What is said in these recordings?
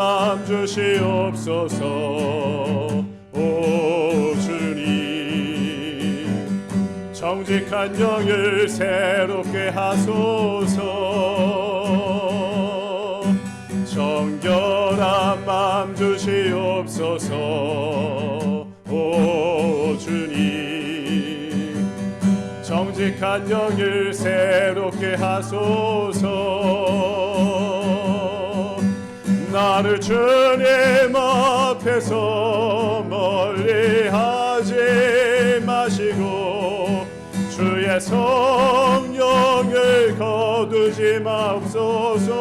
맘 주시옵소서. 오 주님, 정직한 영을 새롭게 하소서. 정결한 맘 주시옵소서. 오 주님, 정직한 영을 새롭게 하소서. 나를 주님 앞에서 멀리하지 마시고 주의 성령을 거두지 마옵소서.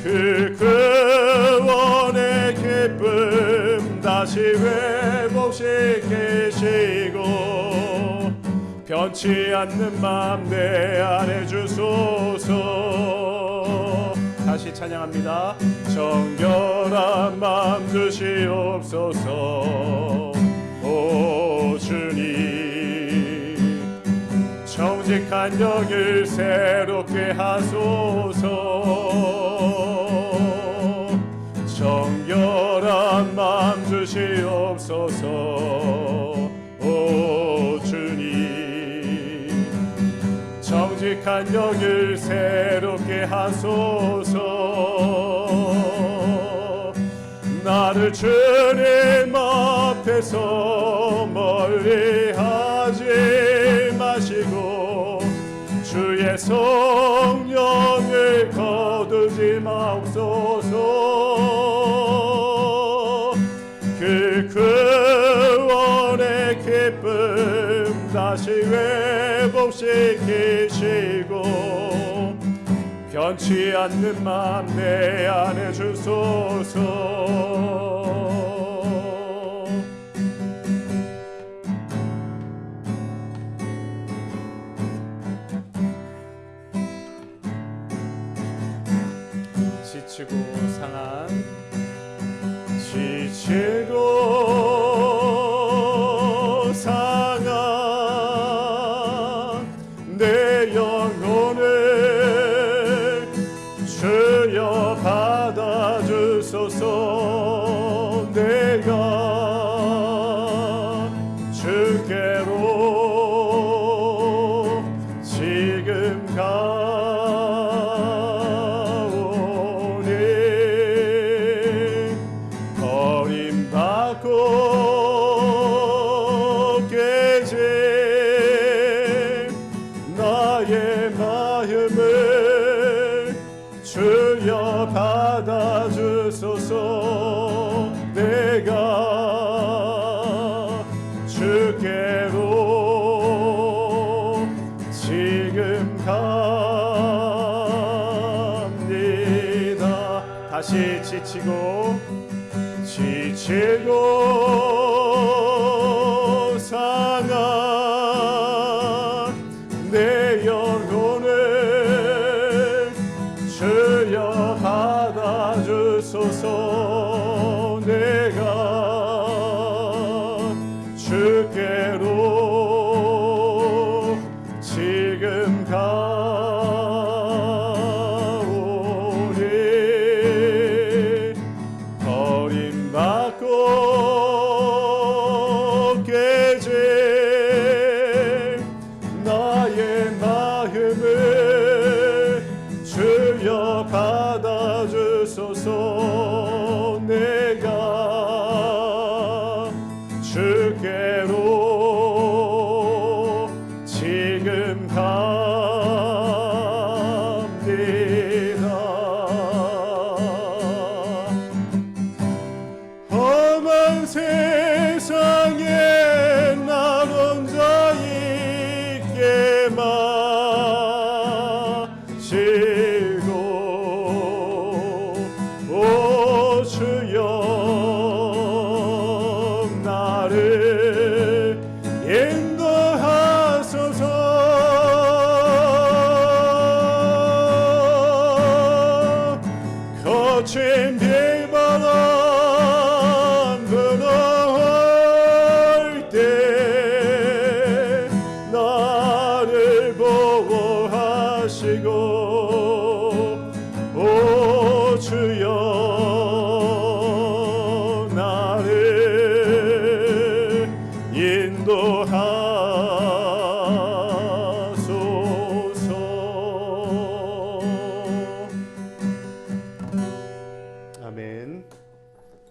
그 구원의 기쁨 다시 회복시키시고 변치 않는 맘 내 안에 주소서. 다시 찬양합니다. 정결한 맘 주시옵소서. 오 주님, 정직한 영을 새롭게 하소서. 정결한 맘 주시옵소서. 오 주님, 정직한 영을 새롭게 하소서. 나를 주님 앞에서 멀리하지 마시고 주의 성령을 거두지 마옵소서. 그 구원의 기쁨 다시 회복시키시고 변치 않는 맘 내 안에 주소서. 지치고 상한 내 영혼을 주여 받아주소서. 내가 주께로 지금 가오니 버림받고 깨진 나의 마음을 주여 받아주소서. 내가 주께로 지금 갑니다. 다시 지치고 상한 내 영혼을 주여 받아주소서. 내가 주께로 지금 가오니 버림받고 깨진 나의 마음을 주여 받아주소서. 내가 주께로 지금 갑니다. 험한 세상에 나 혼자 있게 마시고 오 주여 나를 인도하소서. 거친 비바람 불어올 때 나를 보호하시고 오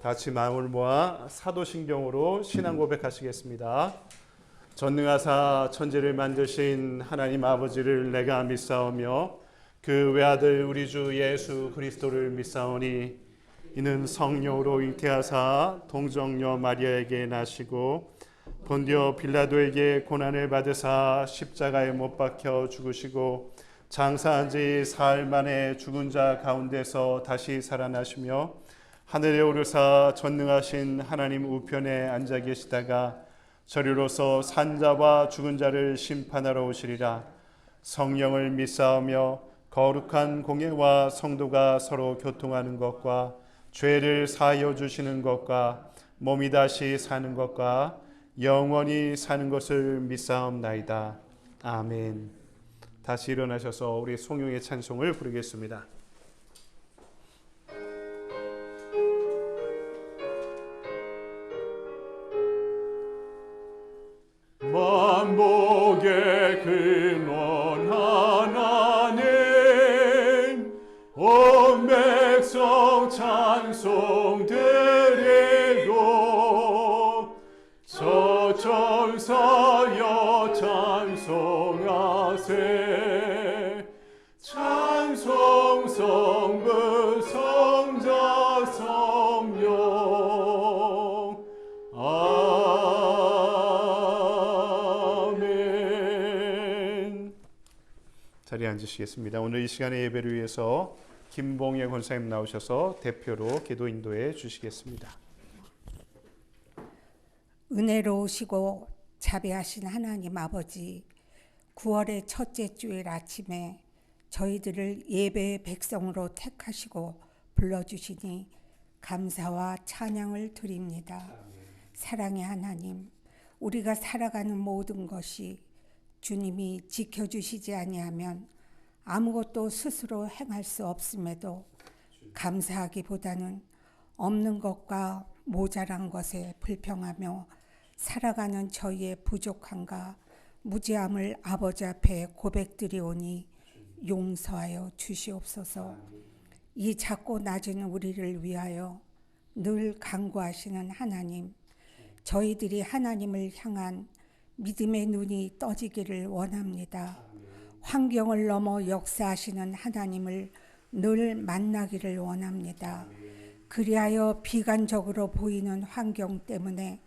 같이 마음을 모아 사도신경으로 신앙 고백하시겠습니다. 전능하사 천지를 만드신 하나님 아버지를 내가 믿사오며 그 외아들 우리 주 예수 그리스도를 믿사오니 이는 성령으로 잉태하사 동정녀 마리아에게 나시고 본디오 빌라도에게 고난을 받으사 십자가에 못 박혀 죽으시고 장사한 지 사흘 만에 죽은 자 가운데서 다시 살아나시며 하늘에 오르사 전능하신 하나님 우편에 앉아 계시다가 저리로서 산자와 죽은 자를 심판하러 오시리라. 성령을 믿사오며 거룩한 공예와 성도가 서로 교통하는 것과 죄를 사하여 주시는 것과 몸이 다시 사는 것과 영원히 사는 것을 믿사옵나이다. 아멘. 다시 일어나셔서 우리 송영의 찬송을 부르겠습니다. 만복의 근원 하나님 온 백성 찬송 드리고 저천사여 찬송하세 찬송 성부 성자 성령 아멘. 자리에 앉으시겠습니다. 오늘 이 시간의 예배를 위해서 김봉예 권사님 나오셔서 대표로 기도 인도해 주시겠습니다. 은혜로우시고 자비하신 하나님 아버지, 9월의 첫째 주일 아침에 저희들을 예배의 백성으로 택하시고 불러주시니 감사와 찬양을 드립니다. 사랑의 하나님, 우리가 살아가는 모든 것이 주님이 지켜주시지 아니하면 아무것도 스스로 행할 수 없음에도 감사하기보다는 없는 것과 모자란 것에 불평하며 살아가는 저희의 부족함과 무지함을 아버지 앞에 고백드리오니 용서하여 주시옵소서. 이 작고 낮은 우리를 위하여 늘 간구하시는 하나님, 저희들이 하나님을 향한 믿음의 눈이 떠지기를 원합니다. 환경을 넘어 역사하시는 하나님을 늘 만나기를 원합니다. 그리하여 비관적으로 보이는 환경 때문에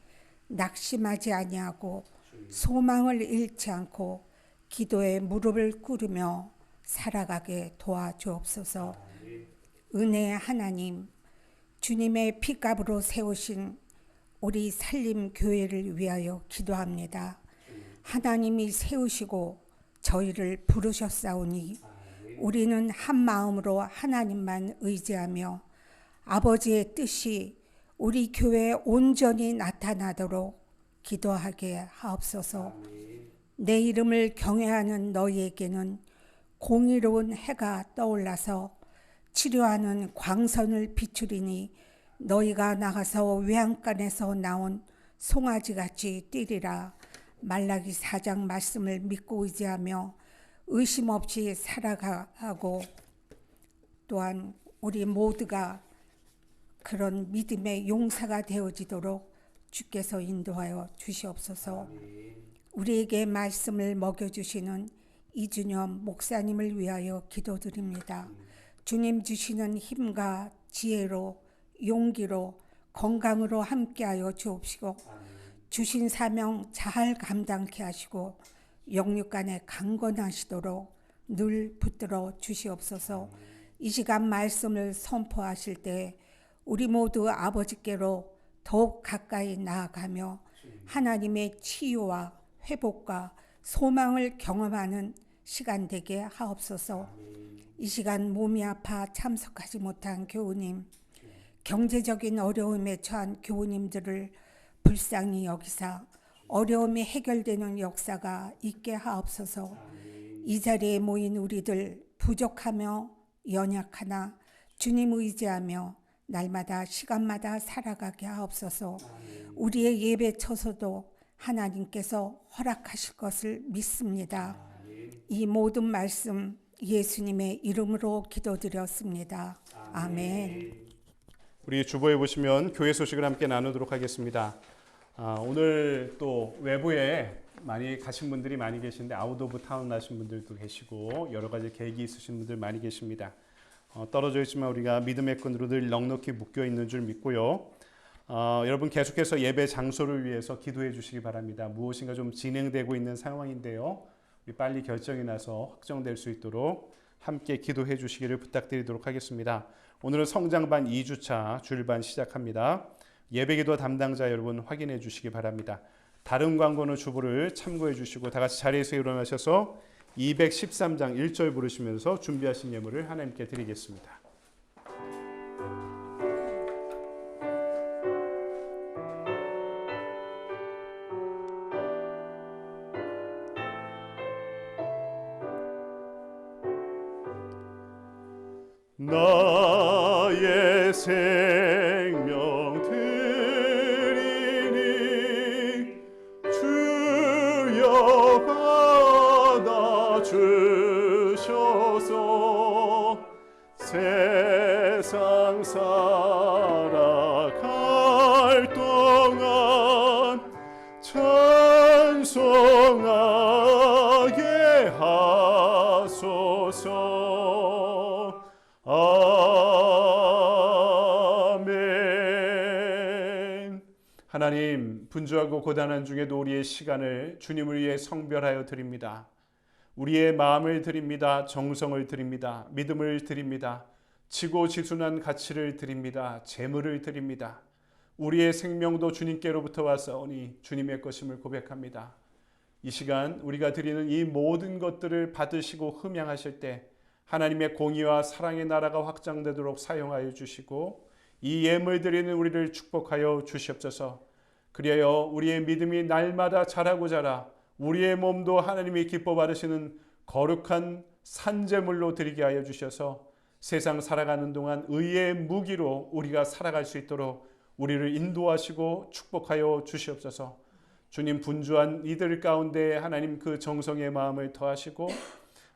낙심하지 아니하고 소망을 잃지 않고 기도에 무릎을 꿇으며 살아가게 도와주옵소서. 은혜의 하나님, 주님의 피값으로 세우신 우리 살림교회를 위하여 기도합니다. 하나님이 세우시고 저희를 부르셨사오니 우리는 한 마음으로 하나님만 의지하며 아버지의 뜻이 우리 교회에 온전히 나타나도록 기도하게 하옵소서. 내 이름을 경외하는 너희에게는 공의로운 해가 떠올라서 치료하는 광선을 비추리니 너희가 나가서 외양간에서 나온 송아지같이 뛰리라. 말라기 4장 말씀을 믿고 의지하며 의심 없이 살아가고 또한 우리 모두가 그런 믿음의 용사가 되어지도록 주께서 인도하여 주시옵소서. 우리에게 말씀을 먹여주시는 이준엽 목사님을 위하여 기도드립니다. 주님 주시는 힘과 지혜로 용기로 건강으로 함께하여 주옵시고 주신 사명 잘 감당케 하시고 영육간에 강건하시도록 늘 붙들어 주시옵소서. 이 시간 말씀을 선포하실 때 우리 모두 아버지께로 더욱 가까이 나아가며 하나님의 치유와 회복과 소망을 경험하는 시간 되게 하옵소서. 이 시간 몸이 아파 참석하지 못한 교우님, 경제적인 어려움에 처한 교우님들을 불쌍히 여기사 어려움이 해결되는 역사가 있게 하옵소서. 이 자리에 모인 우리들 부족하며 연약하나 주님 의지하며 날마다 시간마다 살아가게 하옵소서. 우리의 예배 처소도 하나님께서 허락하실 것을 믿습니다. 이 모든 말씀 예수님의 이름으로 기도드렸습니다. 아멘. 우리 주보에 보시면 교회 소식을 함께 나누도록 하겠습니다. 오늘 또 외부에 많이 가신 분들이 많이 계신데 아웃 오브 타운 나신 분들도 계시고 여러 가지 계획이 있으신 분들 많이 계십니다. 떨어져 있지만 우리가 믿음의 끈으로 늘 넉넉히 묶여 있는 줄 믿고요. 여러분 계속해서 예배 장소를 위해서 기도해 주시기 바랍니다. 무엇인가 좀 진행되고 있는 상황인데요. 우리 빨리 결정이 나서 확정될 수 있도록 함께 기도해 주시기를 부탁드리도록 하겠습니다. 오늘은 성장반 2주차 주일반 시작합니다. 예배기도 담당자 여러분 확인해 주시기 바랍니다. 다른 광고는 주보를 참고해 주시고 다 같이 자리에서 일어나셔서 213장 1절 부르시면서 준비하신 예물을 하나님께 드리겠습니다. 나의 생명 드리니 주여 받아 주셔서 세상 살아갈 동안 찬송하게 하소서. 아멘. 하나님, 분주하고 고단한 중에도 우리의 시간을 주님을 위해 성별하여 드립니다. 우리의 마음을 드립니다. 정성을 드립니다. 믿음을 드립니다. 지고지순한 가치를 드립니다. 재물을 드립니다. 우리의 생명도 주님께로부터 왔사오니 주님의 것임을 고백합니다. 이 시간 우리가 드리는 이 모든 것들을 받으시고 흠양하실 때 하나님의 공의와 사랑의 나라가 확장되도록 사용하여 주시고 이 예물 드리는 우리를 축복하여 주시옵소서. 그리하여 우리의 믿음이 날마다 자라고 자라 우리의 몸도 하나님이 기뻐 받으시는 거룩한 산제물로 드리게 하여 주셔서 세상 살아가는 동안 의의 무기로 우리가 살아갈 수 있도록 우리를 인도하시고 축복하여 주시옵소서. 주님, 분주한 이들 가운데 하나님 그 정성의 마음을 더하시고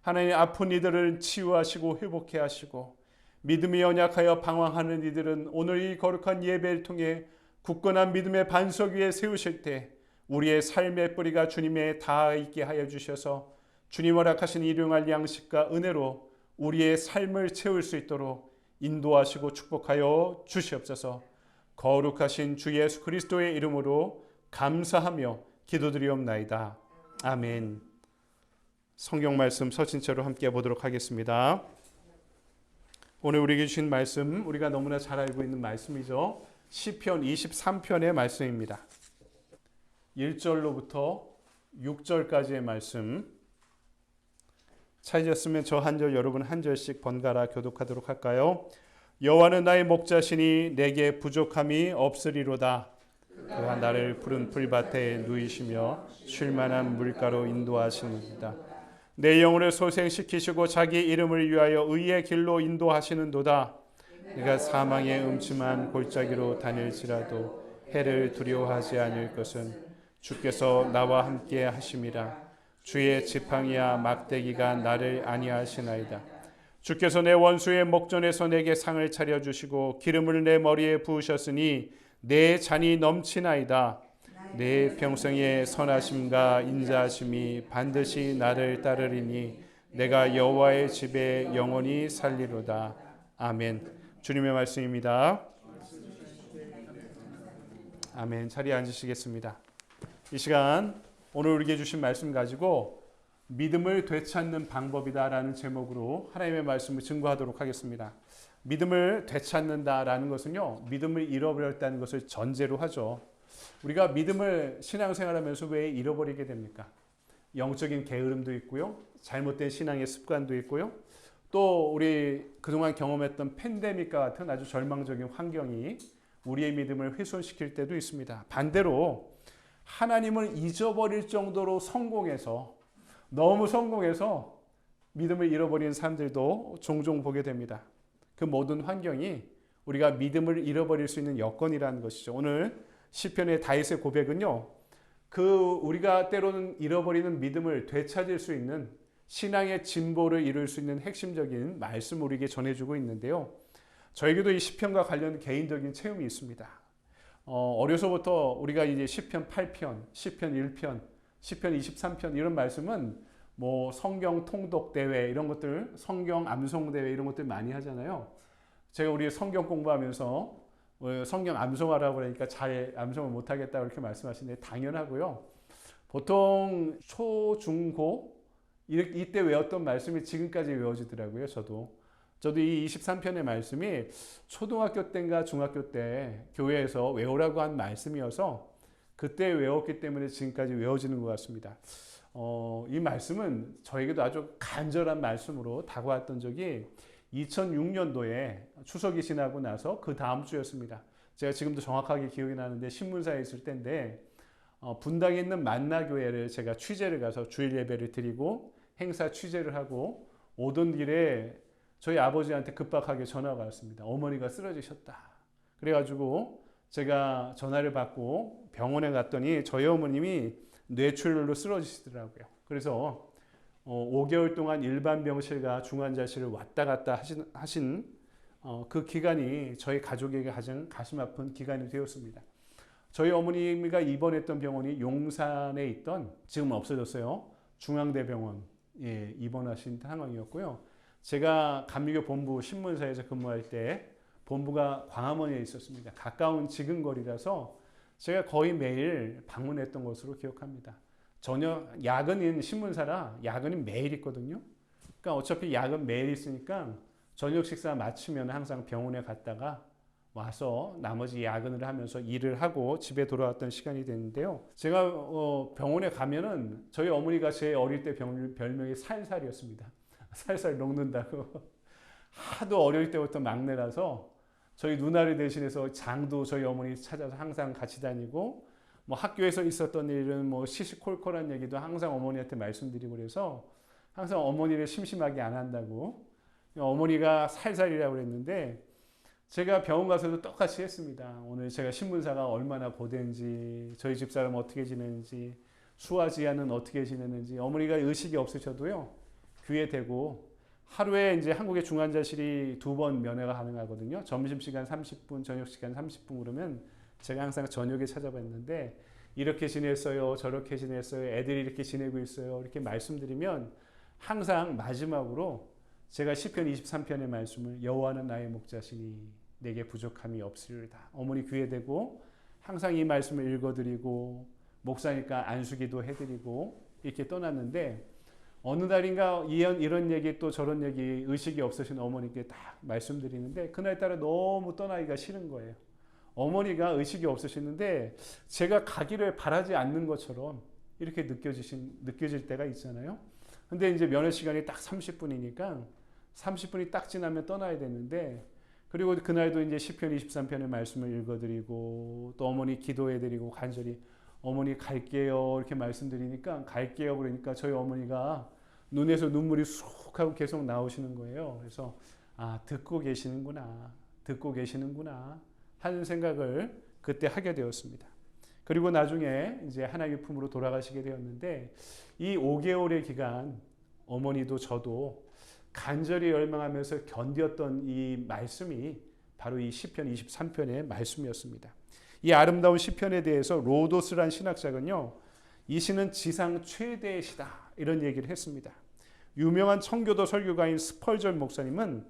하나님 아픈 이들을 치유하시고 회복해 하시고 믿음이 연약하여 방황하는 이들은 오늘 이 거룩한 예배를 통해 굳건한 믿음의 반석 위에 세우실 때 우리의 삶의 뿌리가 주님에 닿아 있게 하여 주셔서 주님 허락하신 일용할 양식과 은혜로 우리의 삶을 채울 수 있도록 인도하시고 축복하여 주시옵소서. 거룩하신 주 예수 그리스도의 이름으로 감사하며 기도드리옵나이다. 아멘. 성경 말씀 서신체로 함께 보도록 하겠습니다. 오늘 우리에게 주신 말씀 우리가 너무나 잘 알고 있는 말씀이죠. 시편 23편의 말씀입니다. 1절로부터 6절까지의 말씀 찾으셨으면 저 한 절 여러분 한 절씩 번갈아 교독하도록 할까요? 여호와는 나의 목자시니 내게 부족함이 없으리로다. 그가 나를 푸른 풀밭에 누이시며 쉴만한 물가로 인도하시는도다. 내 영혼을 소생시키시고 자기 이름을 위하여 의의 길로 인도하시는도다. 내가 사망의 음침한 골짜기로 다닐지라도 해를 두려워하지 않을 것은 주께서 나와 함께 하심이라. 주의 지팡이와 막대기가 나를 안위하시나이다. 주께서 내 원수의 목전에서 내게 상을 차려주시고 기름을 내 머리에 부으셨으니 내 잔이 넘치나이다. 내 평생의 선하심과 인자하심이 반드시 나를 따르리니 내가 여호와의 집에 영원히 살리로다. 아멘. 주님의 말씀입니다. 아멘. 자리에 앉으시겠습니다. 이 시간 오늘 우리에게 주신 말씀 가지고 믿음을 되찾는 방법이다라는 제목으로 하나님의 말씀을 증거하도록 하겠습니다. 믿음을 되찾는다라는 것은요, 믿음을 잃어버렸다는 것을 전제로 하죠. 우리가 믿음을 신앙생활하면서 왜 잃어버리게 됩니까? 영적인 게으름도 있고요, 잘못된 신앙의 습관도 있고요, 또 우리 그동안 경험했던 팬데믹과 같은 아주 절망적인 환경이 우리의 믿음을 훼손시킬 때도 있습니다. 반대로 하나님을 잊어버릴 정도로 성공해서 너무 성공해서 믿음을 잃어버리는 사람들도 종종 보게 됩니다. 그 모든 환경이 우리가 믿음을 잃어버릴 수 있는 여건이라는 것이죠. 오늘 시편의 다윗의 고백은요, 우리가 때로는 잃어버리는 믿음을 되찾을 수 있는 신앙의 진보를 이룰 수 있는 핵심적인 말씀을 우리에게 전해주고 있는데요. 저에게도 이 시편과 관련 개인적인 체험이 있습니다. 어려서부터 우리가 이제 시편 8편, 시편 1편, 시편 23편 이런 말씀은 뭐 성경 통독 대회 이런 것들, 성경 암송 대회 이런 것들 많이 하잖아요. 제가 우리 성경 공부하면서 성경 암송하라고 그러니까 잘 암송을 못 하겠다 그렇게 말씀하시는데 당연하고요. 보통 초, 중, 고 이때 외웠던 말씀이 지금까지 외워지더라고요. 저도 이 23편의 말씀이 초등학교 때인가 중학교 때 교회에서 외우라고 한 말씀이어서 그때 외웠기 때문에 지금까지 외워지는 것 같습니다. 이 말씀은 저에게도 아주 간절한 말씀으로 다가왔던 적이 2006년도에 추석이 지나고 나서 그 다음 주였습니다. 제가 지금도 정확하게 기억이 나는데 신문사에 있을 때인데 분당에 있는 만나교회를 제가 취재를 가서 주일 예배를 드리고 행사 취재를 하고 오던 길에 저희 아버지한테 급박하게 전화가 왔습니다. 어머니가 쓰러지셨다. 그래가지고 제가 전화를 받고 병원에 갔더니 저희 어머님이 뇌출혈로 쓰러지시더라고요. 그래서 5개월 동안 일반 병실과 중환자실을 왔다 갔다 하신 그 기간이 저희 가족에게 가장 가슴 아픈 기간이 되었습니다. 저희 어머니가 입원했던 병원이 용산에 있던, 지금 없어졌어요, 중앙대병원에 입원하신 상황이었고요. 제가 감리교 본부 신문사에서 근무할 때 본부가 광화문에 있었습니다. 가까운 지근거리라서 제가 거의 매일 방문했던 것으로 기억합니다. 저녁 야근인 신문사라 야근이 매일 있거든요. 그러니까 어차피 야근 매일 있으니까 저녁 식사 마치면 항상 병원에 갔다가 와서 나머지 야근을 하면서 일을 하고 집에 돌아왔던 시간이 됐는데요. 제가 병원에 가면은 저희 어머니가 제 어릴 때 별명이 살살이었습니다. 살살 녹는다고. 하도 어릴 때부터 막내라서 저희 누나를 대신해서 장도 저희 어머니 찾아서 항상 같이 다니고, 뭐 학교에서 있었던 일은 뭐 시시콜콜한 얘기도 항상 어머니한테 말씀드리고 그래서 항상 어머니를 심심하게 안 한다고 어머니가 살살이라고 그랬는데, 제가 병원 가서도 똑같이 했습니다. 오늘 제가 신문사가 얼마나 고된지, 저희 집사람 어떻게 지내는지, 수아지아는 어떻게 지내는지, 어머니가 의식이 없으셔도요, 귀에 대고, 하루에 이제 한국의 중환자실이 2번 면회가 가능하거든요. 점심시간 30분, 저녁시간 30분 그러면 제가 항상 저녁에 찾아봤는데, 이렇게 지냈어요, 저렇게 지냈어요, 애들이 이렇게 지내고 있어요, 이렇게 말씀드리면 항상 마지막으로 제가 시편 23편의 말씀을 여호와는 나의 목자시니 내게 부족함이 없으리로다. 어머니 귀에 대고 항상 이 말씀을 읽어드리고 목사니까 안수기도 해드리고 이렇게 떠났는데, 어느 날인가 이런 얘기 또 저런 얘기 의식이 없으신 어머니께 딱 말씀드리는데 그날따라 너무 떠나기가 싫은 거예요. 어머니가 의식이 없으시는데 제가 가기를 바라지 않는 것처럼 이렇게 느껴질 때가 있잖아요. 근데 이제 면회 시간이 딱 30분이니까 30분이 딱 지나면 떠나야 되는데, 그리고 그날도 이제 시편 23편의 말씀을 읽어드리고 또 어머니 기도해드리고 간절히 어머니 갈게요 이렇게 말씀드리니까 갈게요 그러니까 저희 어머니가 눈에서 눈물이 쑥 하고 계속 나오시는 거예요. 그래서 듣고 계시는구나 하는 생각을 그때 하게 되었습니다. 그리고 나중에 이제 하나님의 품으로 돌아가시게 되었는데, 이 5개월의 기간 어머니도 저도 간절히 열망하면서 견뎠던 이 말씀이 바로 이 시편 23편의 말씀이었습니다. 이 아름다운 시편에 대해서 로도스란 신학자는요, 이 시는 지상 최대의 시다 이런 얘기를 했습니다. 유명한 청교도 설교가인 스펄전 목사님은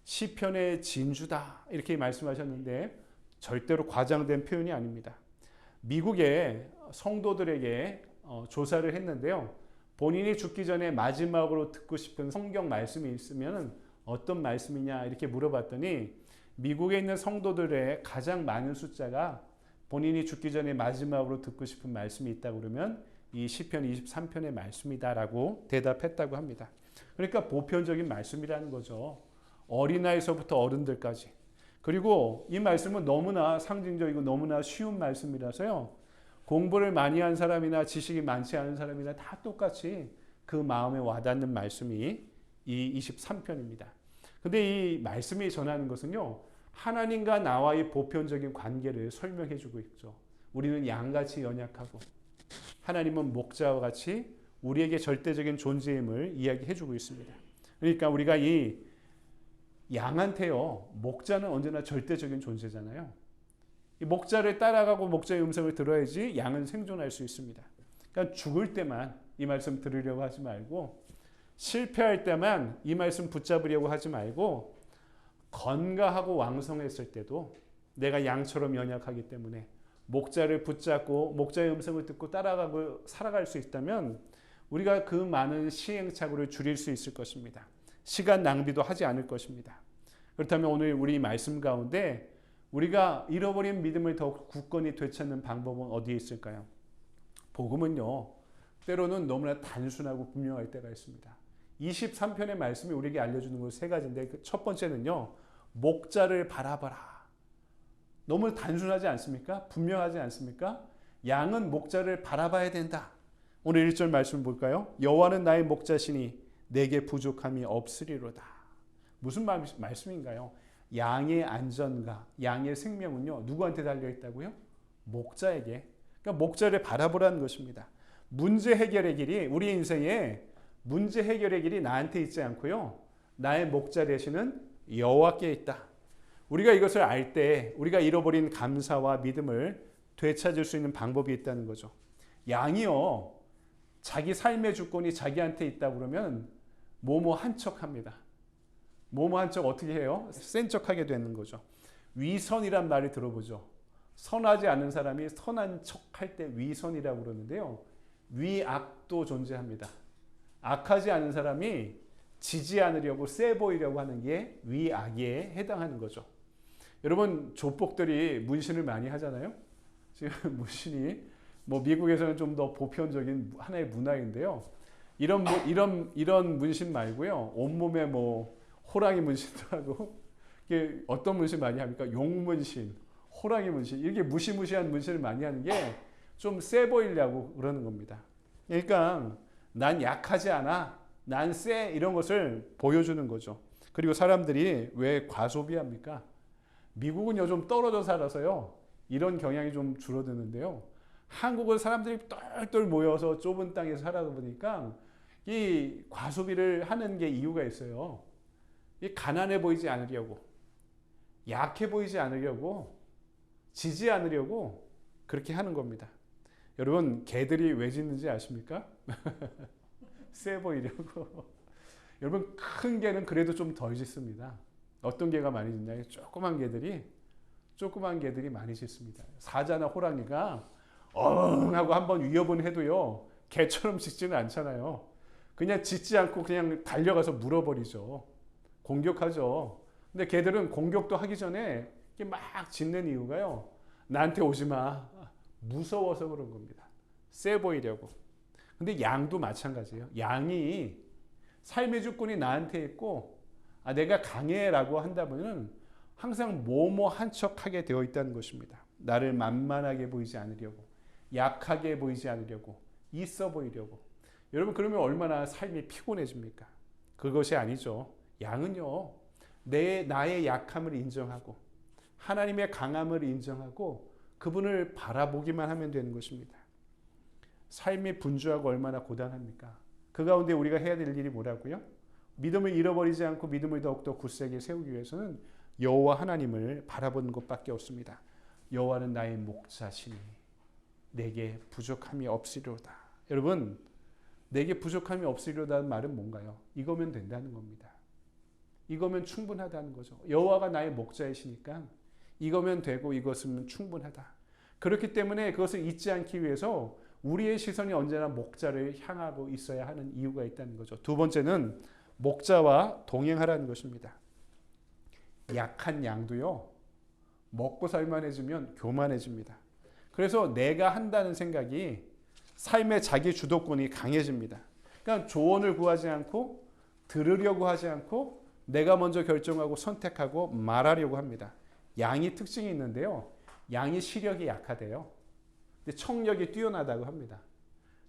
시편의 진주다 이렇게 말씀하셨는데 절대로 과장된 표현이 아닙니다. 미국의 성도들에게 조사를 했는데요, 본인이 죽기 전에 마지막으로 듣고 싶은 성경 말씀이 있으면 어떤 말씀이냐 이렇게 물어봤더니 미국에 있는 성도들의 가장 많은 숫자가 본인이 죽기 전에 마지막으로 듣고 싶은 말씀이 있다고 그러면 이 시편 23편의 말씀이다라고 대답했다고 합니다. 그러니까 보편적인 말씀이라는 거죠. 어린아이서부터 어른들까지. 그리고 이 말씀은 너무나 상징적이고 너무나 쉬운 말씀이라서요, 공부를 많이 한 사람이나 지식이 많지 않은 사람이나 다 똑같이 그 마음에 와닿는 말씀이 이 23편입니다. 근데 이 말씀이 전하는 것은요, 하나님과 나와의 보편적인 관계를 설명해 주고 있죠. 우리는 양같이 연약하고 하나님은 목자와 같이 우리에게 절대적인 존재임을 이야기해 주고 있습니다. 그러니까 우리가 이 양한테요, 목자는 언제나 절대적인 존재잖아요. 이 목자를 따라가고 목자의 음성을 들어야지 양은 생존할 수 있습니다. 그러니까 죽을 때만 이 말씀 들으려고 하지 말고, 실패할 때만 이 말씀 붙잡으려고 하지 말고, 건강하고 왕성했을 때도 내가 양처럼 연약하기 때문에 목자를 붙잡고 목자의 음성을 듣고 따라가고 살아갈 수 있다면 우리가 그 많은 시행착오를 줄일 수 있을 것입니다. 시간 낭비도 하지 않을 것입니다. 그렇다면 오늘 우리 말씀 가운데 우리가 잃어버린 믿음을 더욱 굳건히 되찾는 방법은 어디에 있을까요? 복음은요, 때로는 너무나 단순하고 분명할 때가 있습니다. 23편의 말씀이 우리에게 알려주는 것 세 가지인데, 첫 번째는요, 목자를 바라봐라. 너무 단순하지 않습니까? 분명하지 않습니까? 양은 목자를 바라봐야 된다. 오늘 1절 말씀 볼까요? 여호와는 나의 목자시니 내게 부족함이 없으리로다. 무슨 말씀인가요? 양의 안전과 양의 생명은요, 누구한테 달려있다고요? 목자에게. 그러니까 목자를 바라보라는 것입니다. 문제 해결의 길이, 우리 인생에 문제 해결의 길이 나한테 있지 않고요, 나의 목자 되시는 여호와께 있다. 우리가 이것을 알 때 우리가 잃어버린 감사와 믿음을 되찾을 수 있는 방법이 있다는 거죠. 양이요, 자기 삶의 주권이 자기한테 있다 그러면 뭐뭐 한 척합니다. 뭐뭐 한 척 어떻게 해요? 센 척하게 되는 거죠. 위선이란 말을 들어보죠. 선하지 않은 사람이 선한 척할 때 위선이라고 그러는데요, 위악도 존재합니다. 악하지 않은 사람이 지지 않으려고 세 보이려고 하는 게 위악에 해당하는 거죠. 여러분, 조폭들이 문신을 많이 하잖아요. 지금 문신이 미국에서는 좀 더 보편적인 하나의 문화인데요. 이런 문신 말고요, 온몸에 호랑이 문신도 하고, 이게 어떤 문신 많이 합니까? 용 문신, 호랑이 문신, 이렇게 무시무시한 문신을 많이 하는 게 좀 세 보이려고 그러는 겁니다. 그러니까 난 약하지 않아, 난 세, 이런 것을 보여주는 거죠. 그리고 사람들이 왜 과소비합니까? 미국은 요즘 떨어져 살아서요, 이런 경향이 좀 줄어드는데요. 한국은 사람들이 똘똘 모여서 좁은 땅에서 살아다 보니까 이 과소비를 하는 게 이유가 있어요. 이 가난해 보이지 않으려고, 약해 보이지 않으려고, 지지 않으려고 그렇게 하는 겁니다. 여러분, 개들이 왜 짖는지 아십니까? 세 보이려고. 여러분, 큰 개는 그래도 좀 덜 짖습니다. 어떤 개가 많이 짖나요? 조그만 개들이 많이 짖습니다. 사자나 호랑이가 엉 하고 한번 위협은 해도요, 개처럼 짖지는 않잖아요. 그냥 짖지 않고 그냥 달려가서 물어버리죠. 공격하죠. 근데 개들은 공격도 하기 전에 막 짖는 이유가요, 나한테 오지 마, 무서워서 그런 겁니다. 세 보이려고. 근데 양도 마찬가지예요. 양이 삶의 주권이 나한테 있고, 내가 강해라고 한다면 항상 뭐뭐 한 척하게 되어 있다는 것입니다. 나를 만만하게 보이지 않으려고, 약하게 보이지 않으려고, 있어 보이려고. 여러분, 그러면 얼마나 삶이 피곤해집니까? 그것이 아니죠. 양은요, 나의 약함을 인정하고 하나님의 강함을 인정하고 그분을 바라보기만 하면 되는 것입니다. 삶이 분주하고 얼마나 고단합니까? 그 가운데 우리가 해야 될 일이 뭐라고요? 믿음을 잃어버리지 않고 믿음을 더욱더 굳세게 세우기 위해서는 여호와 하나님을 바라보는 것밖에 없습니다. 여호와는 나의 목자시니 내게 부족함이 없으리로다. 여러분, 내게 부족함이 없으리로다는 말은 뭔가요? 이거면 된다는 겁니다. 이거면 충분하다는 거죠. 여호와가 나의 목자이시니까 이거면 되고 이것은 충분하다. 그렇기 때문에 그것을 잊지 않기 위해서 우리의 시선이 언제나 목자를 향하고 있어야 하는 이유가 있다는 거죠. 두 번째는 목자와 동행하라는 것입니다. 약한 양도요, 먹고 살만해지면 교만해집니다. 그래서 내가 한다는 생각이 삶의 자기 주도권이 강해집니다. 그러니까 조언을 구하지 않고 들으려고 하지 않고 내가 먼저 결정하고 선택하고 말하려고 합니다. 양이 특징이 있는데요, 양이 시력이 약하대요. 근데 청력이 뛰어나다고 합니다.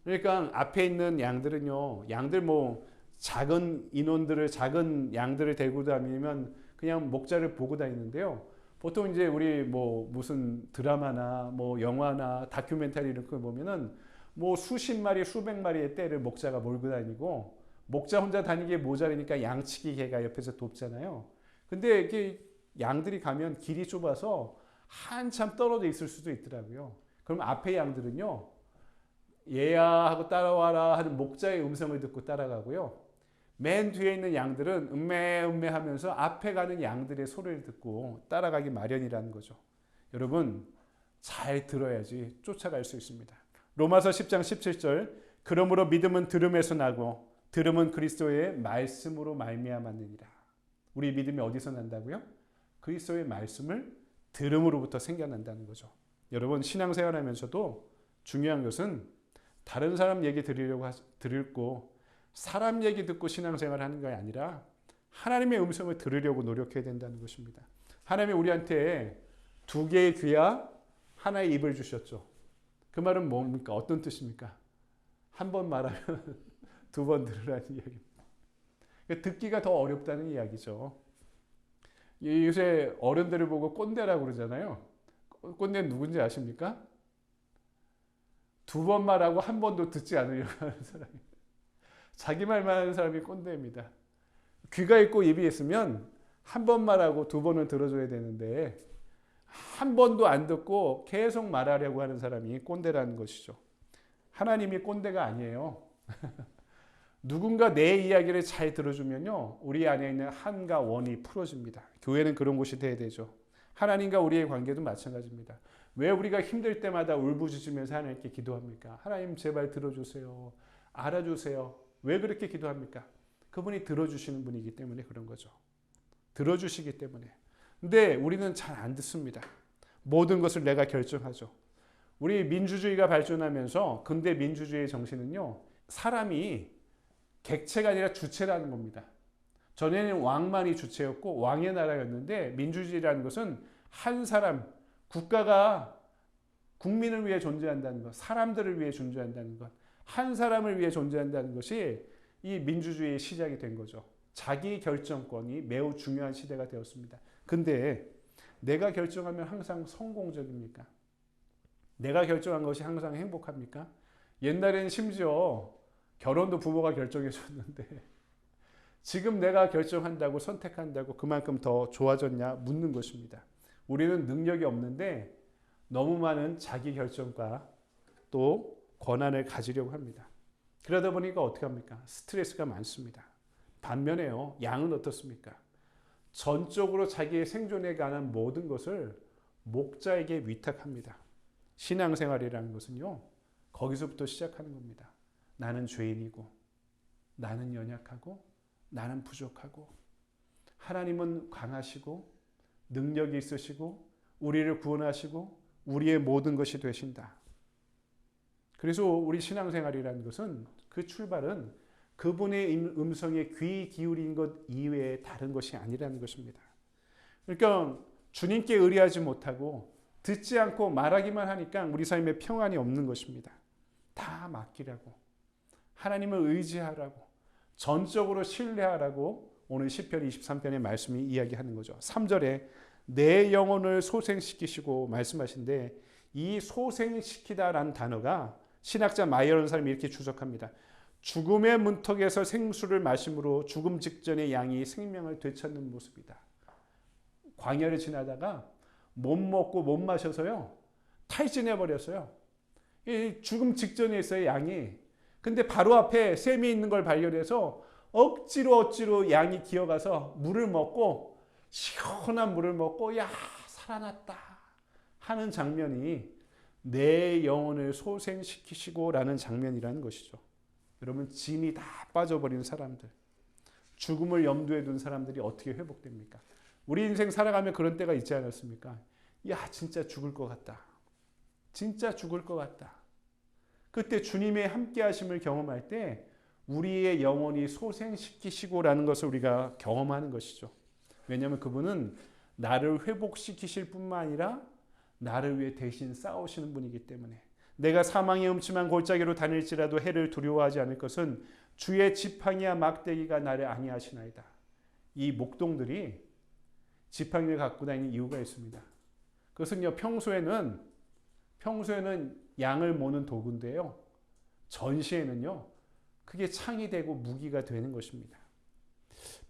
그러니까 앞에 있는 양들은요, 양들 작은 인원들을, 작은 양들을 데리고 다니면 그냥 목자를 보고 다니는데요. 보통 이제 우리 무슨 드라마나 영화나 다큐멘터리 이런 거 보면은 수십 마리, 수백 마리의 떼를 목자가 몰고 다니고 목자 혼자 다니기에 모자라니까 양치기 개가 옆에서 돕잖아요. 근데 이게 양들이 가면 길이 좁아서 한참 떨어져 있을 수도 있더라고요. 그럼 앞에 양들은요, 얘야 하고 따라와라 하는 목자의 음성을 듣고 따라가고요. 맨 뒤에 있는 양들은 음메 음메 하면서 앞에 가는 양들의 소리를 듣고 따라가기 마련이라는 거죠. 여러분, 잘 들어야지 쫓아갈 수 있습니다. 로마서 10장 17절, 그러므로 믿음은 들음에서 나고 들음은 그리스도의 말씀으로 말미암았느니라. 우리 믿음이 어디서 난다고요? 그리스도의 말씀을 들음으로부터 생겨난다는 거죠. 여러분, 신앙생활하면서도 중요한 것은 다른 사람 얘기 들으려고 사람 얘기 듣고 신앙생활하는 게 아니라 하나님의 음성을 들으려고 노력해야 된다는 것입니다. 하나님이 우리한테 두 개의 귀와 하나의 입을 주셨죠. 그 말은 뭡니까? 어떤 뜻입니까? 한 번 말하면 두 번 들으라는 이야기입니다. 듣기가 더 어렵다는 이야기죠. 요새 어른들을 보고 꼰대라고 그러잖아요. 꼰대는 누군지 아십니까? 두 번 말하고 한 번도 듣지 않으려고 하는 사람이에요. 자기 말만 하는 사람이 꼰대입니다. 귀가 있고 입이 있으면 한 번 말하고 두 번은 들어줘야 되는데 한 번도 안 듣고 계속 말하려고 하는 사람이 꼰대라는 것이죠. 하나님이 꼰대가 아니에요. 누군가 내 이야기를 잘 들어주면요, 우리 안에 있는 한과 원이 풀어집니다. 교회는 그런 곳이 돼야 되죠. 하나님과 우리의 관계도 마찬가지입니다. 왜 우리가 힘들 때마다 울부짖으면서 하나님께 기도합니까? 하나님 제발 들어주세요. 알아주세요. 왜 그렇게 기도합니까? 그분이 들어주시는 분이기 때문에 그런 거죠. 들어주시기 때문에. 근데 우리는 잘 안 듣습니다. 모든 것을 내가 결정하죠. 우리 민주주의가 발전하면서 근대 민주주의의 정신은요, 사람이 객체가 아니라 주체라는 겁니다. 전에는 왕만이 주체였고 왕의 나라였는데 민주주의라는 것은 한 사람, 국가가 국민을 위해 존재한다는 것, 사람들을 위해 존재한다는 것, 한 사람을 위해 존재한다는 것이 이 민주주의의 시작이 된 거죠. 자기 결정권이 매우 중요한 시대가 되었습니다. 근데 내가 결정하면 항상 성공적입니까? 내가 결정한 것이 항상 행복합니까? 옛날에는 심지어 결혼도 부모가 결정해 줬는데 지금 내가 결정한다고 선택한다고 그만큼 더 좋아졌냐 묻는 것입니다. 우리는 능력이 없는데 너무 많은 자기 결정과 또 권한을 가지려고 합니다. 그러다 보니까 어떻게 합니까? 스트레스가 많습니다. 반면에요, 양은 어떻습니까? 전적으로 자기의 생존에 관한 모든 것을 목자에게 위탁합니다. 신앙생활이라는 것은요, 거기서부터 시작하는 겁니다. 나는 죄인이고, 나는 연약하고, 나는 부족하고, 하나님은 강하시고, 능력이 있으시고, 우리를 구원하시고, 우리의 모든 것이 되신다. 그래서 우리 신앙생활이라는 것은 그 출발은 그분의 음성에 귀 기울인 것 이외에 다른 것이 아니라는 것입니다. 그러니까 주님께 의뢰하지 못하고 듣지 않고 말하기만 하니까 우리 삶에 평안이 없는 것입니다. 다 맡기라고, 하나님을 의지하라고, 전적으로 신뢰하라고 오늘 시편 23편의 말씀이 이야기하는 거죠. 3절에 내 영혼을 소생시키시고 말씀하신데 이 소생시키다라는 단어가 신학자 마이어라는 사람이 이렇게 주석합니다. 죽음의 문턱에서 생수를 마심으로 죽음 직전의 양이 생명을 되찾는 모습이다. 광야를 지나다가 못 먹고 못 마셔서요, 탈진해 버렸어요. 이 죽음 직전에 있어요, 양이. 근데 바로 앞에 샘이 있는 걸 발견해서 억지로 양이 기어가서 물을 먹고, 시원한 물을 먹고, 야, 살아났다 하는 장면이 내 영혼을 소생시키시고 라는 장면이라는 것이죠. 여러분, 진이 다 빠져버린 사람들, 죽음을 염두에 둔 사람들이 어떻게 회복됩니까? 우리 인생 살아가면 그런 때가 있지 않았습니까? 야, 진짜 죽을 것 같다. 진짜 죽을 것 같다. 그때 주님의 함께 하심을 경험할 때 우리의 영혼이 소생시키시고라는 것을 우리가 경험하는 것이죠. 왜냐하면 그분은 나를 회복시키실 뿐만 아니라 나를 위해 대신 싸우시는 분이기 때문에. 내가 사망의 음침한 골짜기로 다닐지라도 해를 두려워하지 않을 것은 주의 지팡이와 막대기가 나를 안위하시나이다. 이 목동들이 지팡이를 갖고 다니는 이유가 있습니다. 그것은요, 평소에는 양을 모는 도구인데요, 전시에는요 그게 창이 되고 무기가 되는 것입니다.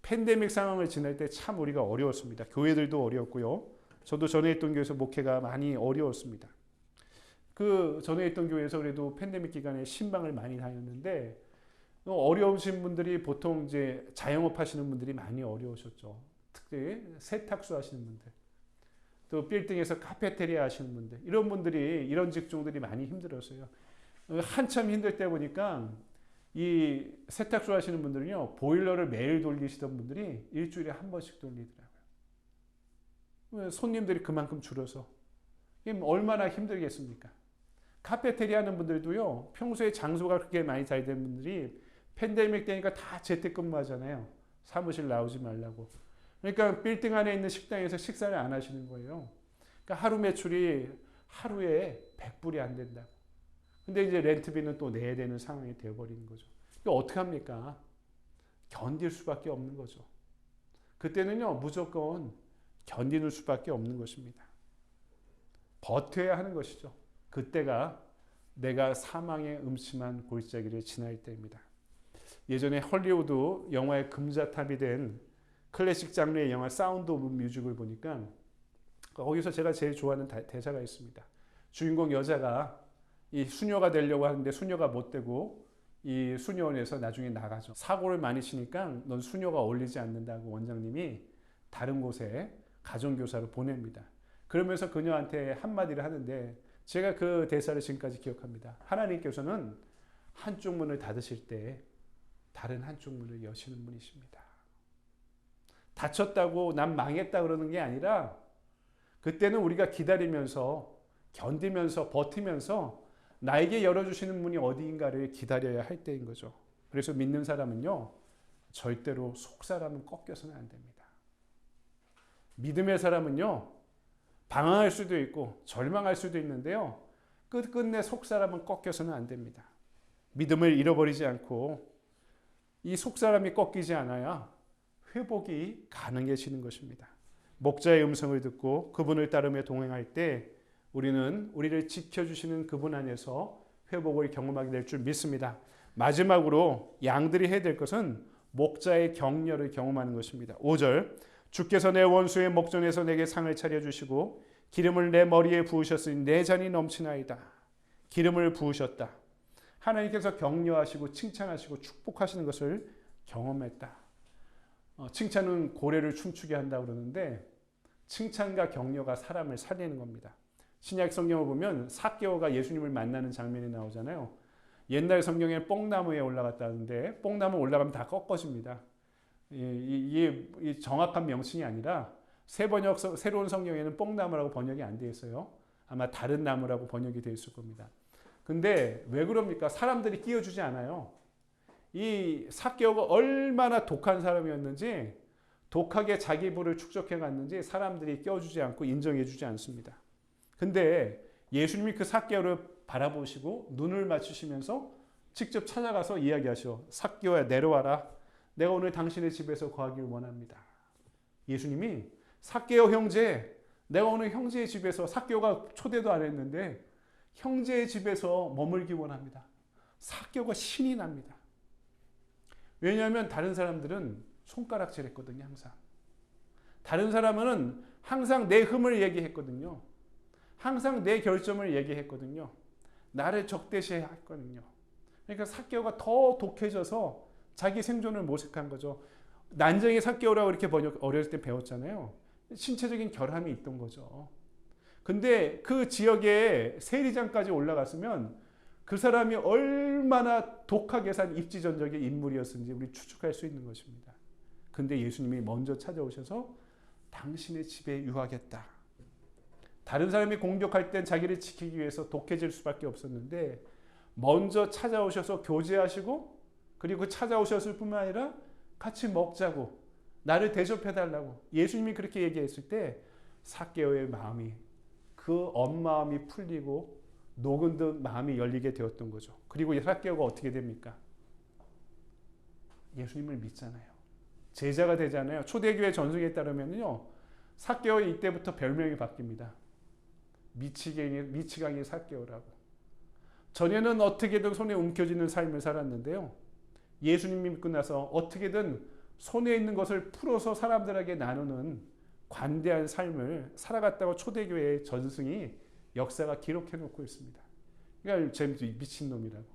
팬데믹 상황을 지날 때 참 우리가 어려웠습니다. 교회들도 어려웠고요. 저도 전에 있던 교회에서 목회가 많이 어려웠습니다. 그 전에 있던 교회에서 그래도 팬데믹 기간에 신방을 많이 다녔는데 어려우신 분들이 보통 이제 자영업 하시는 분들이 많이 어려우셨죠. 특히 세탁소 하시는 분들, 또 빌딩에서 카페테리아 하시는 분들, 이런 분들이 이런 직종들이 많이 힘들었어요. 한참 힘들 때 보니까 이 세탁소 하시는 분들은요, 보일러를 매일 돌리시던 분들이 일주일에 한 번씩 돌리더라고요. 손님들이 그만큼 줄어서 이게 얼마나 힘들겠습니까? 카페테리아 하는 분들도요, 평소에 장소가 그렇게 많이 잘 된 분들이 팬데믹 때니까 다 재택근무 하잖아요. 사무실 나오지 말라고. 그러니까 빌딩 안에 있는 식당에서 식사를 안 하시는 거예요. 그러니까 하루 매출이 하루에 100불이 안 된다고. 근데 이제 렌트비는 또 내야 되는 상황이 되어버리는 거죠. 이거 어떻게 합니까? 견딜 수밖에 없는 거죠. 그때는요, 무조건 견디는 수밖에 없는 것입니다. 버텨야 하는 것이죠. 그때가 내가 사망의 음침한 골짜기를 지날 때입니다. 예전에 헐리우드 영화의 금자탑이 된 클래식 장르의 영화 사운드 오브 뮤직을 보니까 거기서 제가 제일 좋아하는 대사가 있습니다. 주인공 여자가 이 수녀가 되려고 하는데 수녀가 못 되고 이 수녀원에서 나중에 나가죠. 사고를 많이 치니까 넌 수녀가 어울리지 않는다고 원장님이 다른 곳에 가정교사로 보냅니다. 그러면서 그녀한테 한마디를 하는데 제가 그 대사를 지금까지 기억합니다. 하나님께서는 한쪽 문을 닫으실 때 다른 한쪽 문을 여시는 분이십니다. 다쳤다고 난 망했다 그러는 게 아니라 그때는 우리가 기다리면서 견디면서 버티면서 나에게 열어주시는 문이 어디인가를 기다려야 할 때인 거죠. 그래서 믿는 사람은요, 절대로 속 사람은 꺾여서는 안 됩니다. 믿음의 사람은요, 방황할 수도 있고 절망할 수도 있는데요, 끝끝내 속 사람은 꺾여서는 안 됩니다. 믿음을 잃어버리지 않고 이 속 사람이 꺾이지 않아야 회복이 가능해지는 것입니다. 목자의 음성을 듣고 그분을 따르며 동행할 때 우리는 우리를 지켜주시는 그분 안에서 회복을 경험하게 될 줄 믿습니다. 마지막으로 양들이 해야 될 것은 목자의 격려를 경험하는 것입니다. 5절, 주께서 내 원수의 목전에서 내게 상을 차려주시고 기름을 내 머리에 부으셨으니 내 잔이 넘치나이다. 기름을 부으셨다. 하나님께서 격려하시고 칭찬하시고 축복하시는 것을 경험했다. 칭찬은 고래를 춤추게 한다고 그러는데 칭찬과 격려가 사람을 살리는 겁니다. 신약 성경을 보면 삭개오가 예수님을 만나는 장면이 나오잖아요. 옛날 성경에 뽕나무에 올라갔다는데 뽕나무 올라가면 다 꺾어집니다. 이게 정확한 명칭이 아니라 새로운 성경에는 뽕나무라고 번역이 안 되어 있어요. 아마 다른 나무라고 번역이 되어 있을 겁니다. 근데 왜 그럽니까? 사람들이 끼워주지 않아요. 이 삭개오가 얼마나 독한 사람이었는지, 독하게 자기 부를 축적해 갔는지 사람들이 껴주지 않고 인정해주지 않습니다. 근데 예수님이 그 삭개오를 바라보시고 눈을 맞추시면서 직접 찾아가서 이야기하셔. 삭개오야, 내려와라. 내가 오늘 당신의 집에서 거하길 원합니다. 예수님이 삭개오 형제, 내가 오늘 형제의 집에서, 삭개오가 초대도 안 했는데 형제의 집에서 머물기 원합니다. 삭개오가 신이 납니다. 왜냐하면 다른 사람들은 손가락질 했거든요. 항상. 다른 사람은 항상 내 흠을 얘기했거든요. 항상 내 결점을 얘기했거든요. 나를 적대시했거든요. 그러니까 삭개오가 더 독해져서 자기 생존을 모색한 거죠. 난쟁이 삭개오라고 이렇게 어렸을 때 배웠잖아요. 신체적인 결함이 있던 거죠. 근데 그 지역에 세리장까지 올라갔으면 그 사람이 얼마나 독하게 산 입지전적의 인물이었는지 우리 추측할 수 있는 것입니다. 근데 예수님이 먼저 찾아오셔서 당신의 집에 유하겠다. 다른 사람이 공격할 땐 자기를 지키기 위해서 독해질 수밖에 없었는데 먼저 찾아오셔서 교제하시고 그리고 찾아오셨을 뿐만 아니라 같이 먹자고, 나를 대접해달라고 예수님이 그렇게 얘기했을 때 삭개오의 마음이, 그 엄마음이 풀리고 녹은 듯 마음이 열리게 되었던 거죠. 그리고 삭개오가 어떻게 됩니까? 예수님을 믿잖아요. 제자가 되잖아요. 초대교회 전승에 따르면요, 삭개오 이때부터 별명이 바뀝니다. 미치광이 삭개오라고. 전에는 어떻게든 손에 움켜쥐는 삶을 살았는데요, 예수님 믿고 나서 어떻게든 손에 있는 것을 풀어서 사람들에게 나누는 관대한 삶을 살아갔다고 초대교회의 전승이 역사가 기록해 놓고 있습니다. 그러니까 제 미친놈이라고,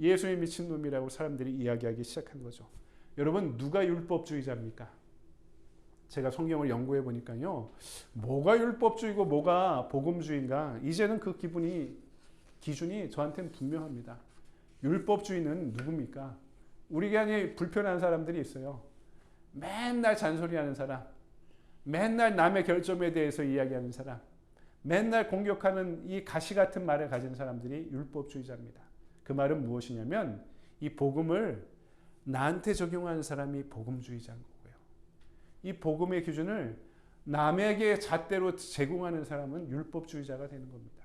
예수의 미친놈이라고 사람들이 이야기하기 시작한 거죠. 여러분, 누가 율법주의자입니까? 제가 성경을 연구해 보니까요, 뭐가 율법주의고 뭐가 복음주의인가, 이제는 그 기준이 저한테는 분명합니다. 율법주의는 누굽니까? 우리 안에 불편한 사람들이 있어요. 맨날 잔소리하는 사람, 맨날 남의 결점에 대해서 이야기하는 사람, 맨날 공격하는 이 가시 같은 말을 가진 사람들이 율법주의자입니다. 그 말은 무엇이냐면 이 복음을 나한테 적용하는 사람이 복음주의자인 거고요. 이 복음의 기준을 남에게 잣대로 제공하는 사람은 율법주의자가 되는 겁니다.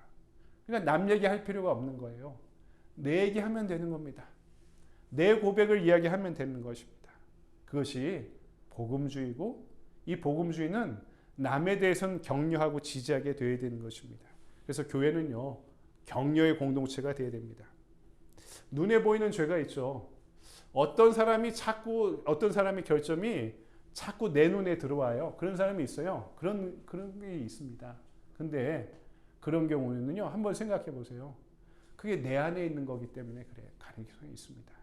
그러니까 남 얘기할 필요가 없는 거예요. 내 얘기하면 되는 겁니다. 내 고백을 이야기하면 되는 것입니다. 그것이 복음주의고, 이 복음주의는 남에 대해서는 격려하고 지지하게 되어야 되는 것입니다. 그래서 교회는요, 격려의 공동체가 되어야 됩니다. 눈에 보이는 죄가 있죠. 어떤 사람의 결점이 자꾸 내 눈에 들어와요. 그런 사람이 있어요. 그런 게 있습니다. 근데 그런 경우는요, 한번 생각해 보세요. 그게 내 안에 있는 거기 때문에 그래, 가능성이 있습니다.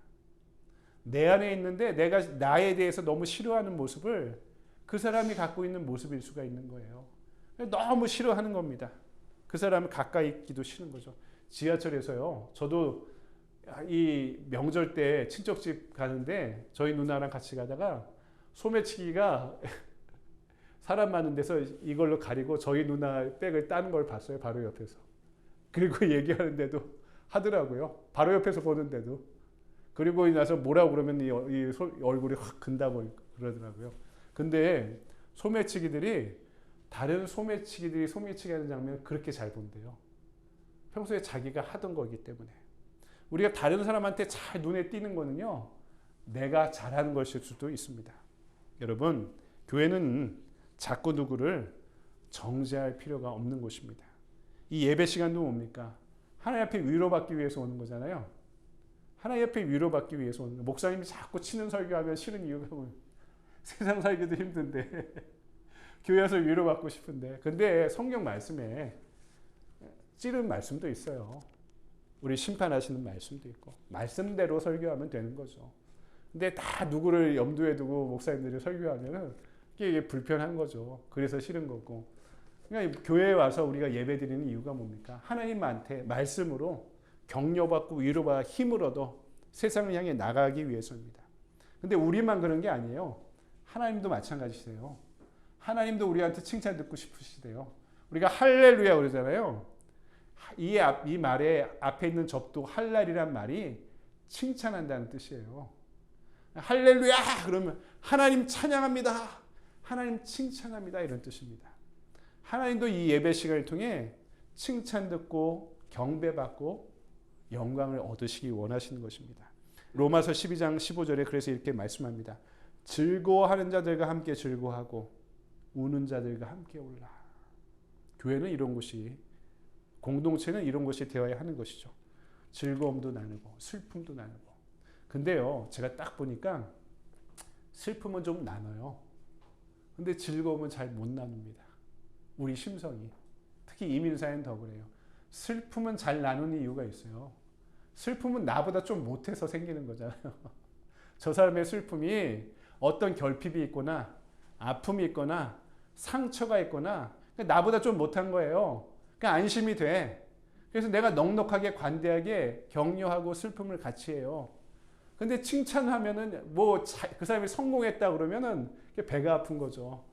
내 안에 있는데 내가 나에 대해서 너무 싫어하는 모습을 그 사람이 갖고 있는 모습일 수가 있는 거예요. 너무 싫어하는 겁니다. 그 사람을 가까이 있기도 싫은 거죠. 지하철에서요, 저도 이 명절 때 친척집 가는데 저희 누나랑 같이 가다가 소매치기가 사람 많은 데서 이걸로 가리고 저희 누나 백을 따는 걸 봤어요. 바로 옆에서. 그리고 얘기하는데도 하더라고요. 바로 옆에서 보는데도. 그리고 나서 뭐라고 그러면 이 얼굴이 확 근다고 그러더라고요. 근데 소매치기들이 다른 소매치기들이 소매치기 하는 장면을 그렇게 잘 본대요. 평소에 자기가 하던 거기 때문에. 우리가 다른 사람한테 잘 눈에 띄는 거는요, 내가 잘하는 것일 수도 있습니다. 여러분, 교회는 자꾸 누구를 정죄할 필요가 없는 곳입니다. 이 예배 시간도 뭡니까? 하나님 앞에 위로받기 위해서 오는 거잖아요. 하나님 앞에 위로받기 위해서 오는 거예요. 목사님이 자꾸 치는 설교하면 싫은 이유가 뭐예요? 세상 살기도 힘든데 교회 와서 위로받고 싶은데. 근데 성경 말씀에 찌른 말씀도 있어요. 우리 심판하시는 말씀도 있고, 말씀대로 설교하면 되는 거죠. 근데 다 누구를 염두에 두고 목사님들이 설교하면은 이게 불편한 거죠. 그래서 싫은 거고. 그러니까 교회에 와서 우리가 예배 드리는 이유가 뭡니까? 하나님한테 말씀으로 격려받고 위로받아 힘을 얻어 세상을 향해 나가기 위해서입니다. 근데 우리만 그런 게 아니에요. 하나님도 마찬가지세요. 하나님도 우리한테 칭찬 듣고 싶으시대요. 우리가 할렐루야 그러잖아요. 이 말에 앞에 있는 접두 할랄이란 말이 칭찬한다는 뜻이에요. 할렐루야 그러면 하나님 찬양합니다, 하나님 칭찬합니다, 이런 뜻입니다. 하나님도 이 예배 시간을 통해 칭찬 듣고 경배받고 영광을 얻으시기 원하시는 것입니다. 로마서 12장 15절에 그래서 이렇게 말씀합니다. 즐거워하는 자들과 함께 즐거워하고 우는 자들과 함께 울라. 교회는 이런 곳이, 공동체는 이런 곳이 되어야 하는 것이죠. 즐거움도 나누고 슬픔도 나누고. 근데요, 제가 딱 보니까 슬픔은 좀 나눠요. 근데 즐거움은 잘 못 나눕니다. 우리 심성이. 특히 이민사회는 더 그래요. 슬픔은 잘 나누는 이유가 있어요. 슬픔은 나보다 좀 못해서 생기는 거잖아요. 저 사람의 슬픔이 어떤 결핍이 있거나 아픔이 있거나 상처가 있거나 나보다 좀 못한 거예요. 그러니까 안심이 돼. 그래서 내가 넉넉하게 관대하게 격려하고 슬픔을 같이 해요. 근데 칭찬하면은 그 사람이 성공했다 그러면은 배가 아픈 거죠.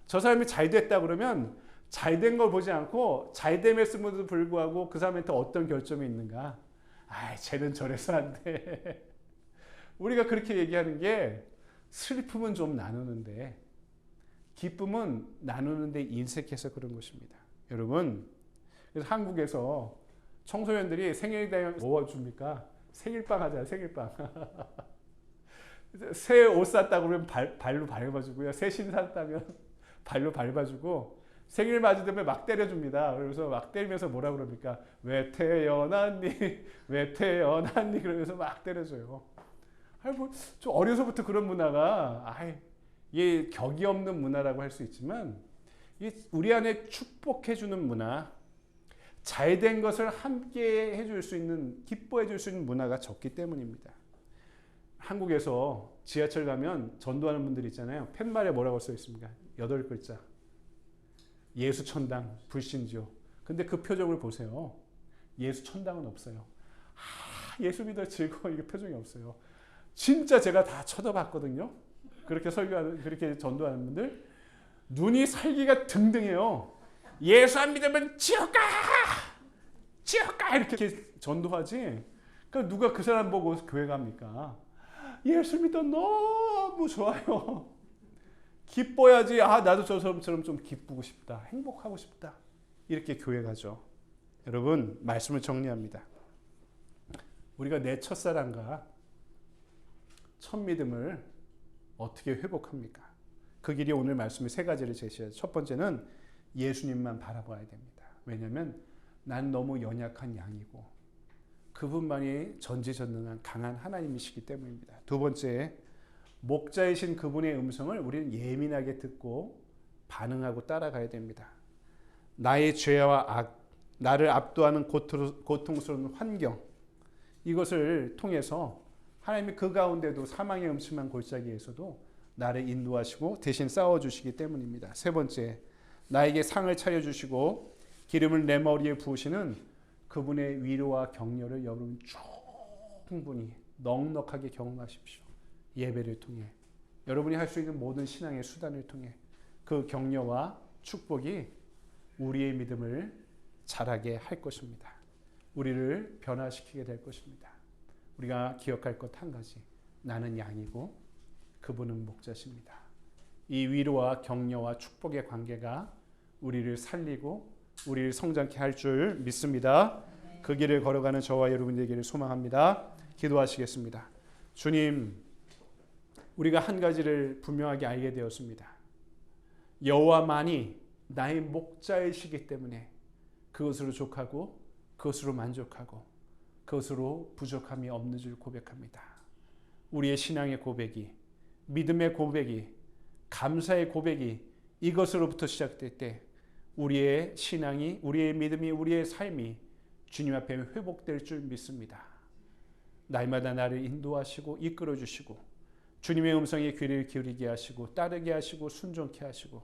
저 사람이 잘 됐다 그러면 잘 된 걸 보지 않고 잘 됨에도 불구하고 그 사람한테 어떤 결점이 있는가. 쟤는 저래서 안 돼. 우리가 그렇게 얘기하는 게 슬픔은 좀 나누는데 기쁨은 나누는데 인색해서 그런 것입니다. 여러분, 그래서 한국에서 청소년들이 생일 되면 뭐 줍니까? 생일빵 하잖아요. 생일빵. 새 옷 샀다고 그러면 발로 밟아주고요. 새 신 샀다면 발로 밟아주고 생일 맞이되면 막 때려줍니다. 그래서 막 때리면서 뭐라 그럽니까? 왜 태어났니? 왜 태어났니? 그러면서 막 때려줘요. 좀 어려서부터 그런 문화가 이게 격이 없는 문화라고 할 수 있지만 이게 우리 안에 축복해주는 문화, 잘된 것을 함께 해줄 수 있는, 기뻐해줄 수 있는 문화가 적기 때문입니다. 한국에서 지하철 가면 전도하는 분들 있잖아요. 팻말에 뭐라고 써 있습니까? 8글자. 예수천당, 불신지요. 근데 그 표정을 보세요. 예수천당은 없어요. 예수 믿어 즐거워, 이게 표정이 없어요. 진짜 제가 다 쳐다봤거든요. 그렇게 설교하는, 그렇게 전도하는 분들 눈이 살기가 등등해요. 예수 안 믿으면 지옥 가! 지옥 가! 이렇게 전도하지. 그러니까 누가 그 사람 보고 교회 갑니까? 예수 믿어 너무 좋아요. 기뻐야지. 나도 저 사람처럼 좀 기쁘고 싶다. 행복하고 싶다. 이렇게 교회 가죠. 여러분, 말씀을 정리합니다. 우리가 내 첫사랑과 첫 믿음을 어떻게 회복합니까? 그 길이 오늘 말씀의 3가지를 제시하죠. 첫 번째는 예수님만 바라봐야 됩니다. 왜냐하면 난 너무 연약한 양이고 그분만이 전지전능한 강한 하나님이시기 때문입니다. 두 번째, 목자이신 그분의 음성을 우리는 예민하게 듣고 반응하고 따라가야 됩니다. 나의 죄와 악, 나를 압도하는 고통스러운 환경, 이것을 통해서 하나님이 그 가운데도 사망의 음침한 골짜기에서도 나를 인도하시고 대신 싸워주시기 때문입니다. 세 번째, 나에게 상을 차려주시고 기름을 내 머리에 부으시는 그분의 위로와 격려를 여러분 충분히 넉넉하게 경험하십시오. 예배를 통해, 여러분이 할 수 있는 모든 신앙의 수단을 통해 그 격려와 축복이 우리의 믿음을 자라게 할 것입니다. 우리를 변화시키게 될 것입니다. 우리가 기억할 것 한 가지, 나는 양이고 그분은 목자십니다. 이 위로와 격려와 축복의 관계가 우리를 살리고 우리를 성장케 할 줄 믿습니다. 그 길을 걸어가는 저와 여러분 되기를 소망합니다. 기도하시겠습니다. 주님, 우리가 한 가지를 분명하게 알게 되었습니다. 여호와만이 나의 목자이시기 때문에 그것으로 족하고 그것으로 만족하고 그것으로 부족함이 없는 줄 고백합니다. 우리의 신앙의 고백이, 믿음의 고백이, 감사의 고백이 이것으로부터 시작될 때 우리의 신앙이, 우리의 믿음이, 우리의 삶이 주님 앞에 회복될 줄 믿습니다. 날마다 나를 인도하시고 이끌어 주시고 주님의 음성에 귀를 기울이게 하시고 따르게 하시고 순종케 하시고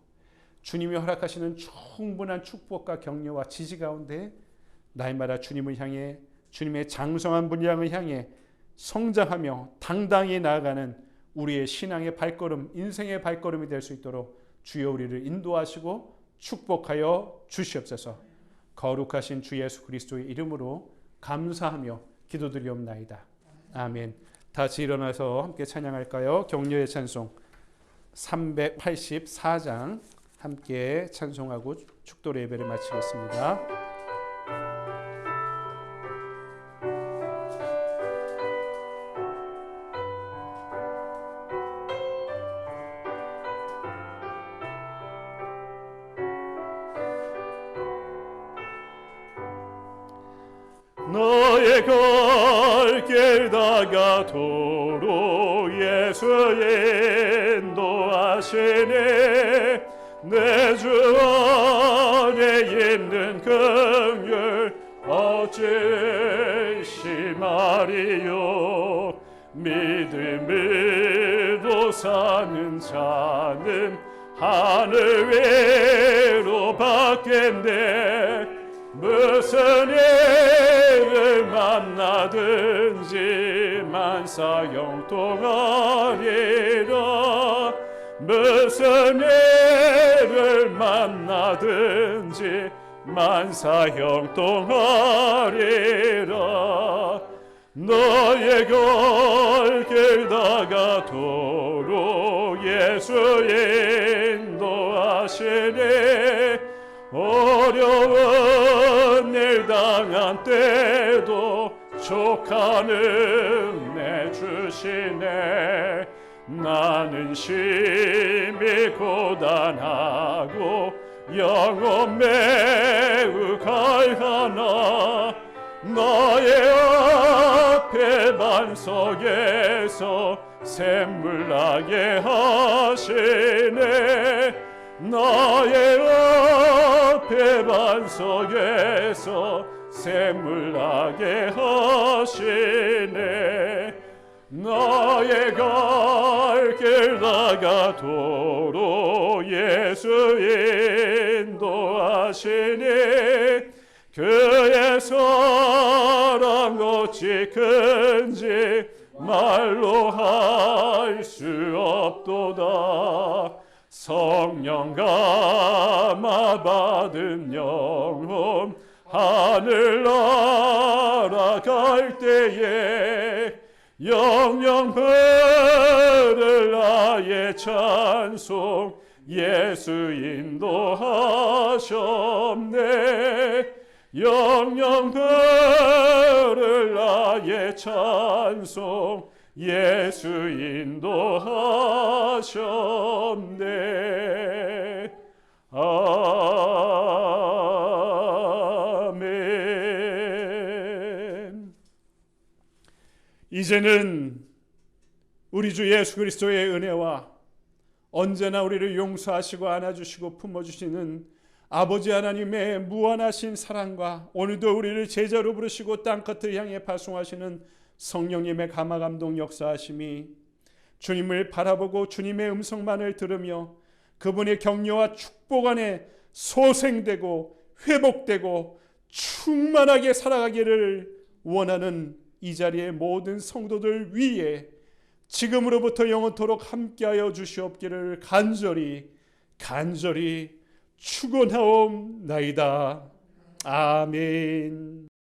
주님이 허락하시는 충분한 축복과 격려와 지지 가운데 날마다 주님을 향해, 주님의 장성한 분량을 향해 성장하며 당당히 나아가는 우리의 신앙의 발걸음, 인생의 발걸음이 될 수 있도록 주여 우리를 인도하시고 축복하여 주시옵소서. 거룩하신 주 예수 그리스도의 이름으로 감사하며 기도드리옵나이다. 아멘. 다시 일어나서 함께 찬양할까요? 격려의 찬송 384장 함께 찬송하고 축도 예배를 마치겠습니다. 너의 갈 다가도록 예수 인도하시네. 내 주 안에 있는 긍휼 어찌 심하리요. 믿음으로 사는 자는 하늘 위로 받겠네. 무슨 일을 만나든지 만사 형통하리라. 무슨 일을 만나든지 만사 형통하리라. 너의 갈 다가도록 예수 인도하시네. 어려운 일 당한 때도 족한 은혜 주시네. 나는 심히 고단하고 영혼 매우 갈하나 너의 앞에 반 반석에서 샘물 나게 하시네. 나의 앞에 반석에서 샘물 나게 하시네. 나의 갈 길 나가도록 예수 인도하시니 그의 사랑 어찌 큰지 말로 할 수 없도다. 성령 감화 받은 영혼 하늘 날아갈 때에 영영 부를 나의 찬송 예수 인도하셨네. 영영 부를 나의 찬송 예수 인도하셨네. 아멘. 이제는 우리 주 예수 그리스도의 은혜와 언제나 우리를 용서하시고 안아주시고 품어주시는 아버지 하나님의 무한하신 사랑과 오늘도 우리를 제자로 부르시고 땅끝을 향해 파송하시는 성령님의 감화 감동 역사하심이 주님을 바라보고 주님의 음성만을 들으며 그분의 격려와 축복 안에 소생되고 회복되고 충만하게 살아가기를 원하는 이 자리의 모든 성도들 위에 지금으로부터 영원토록 함께하여 주시옵기를 간절히 축원하옵나이다. 아멘.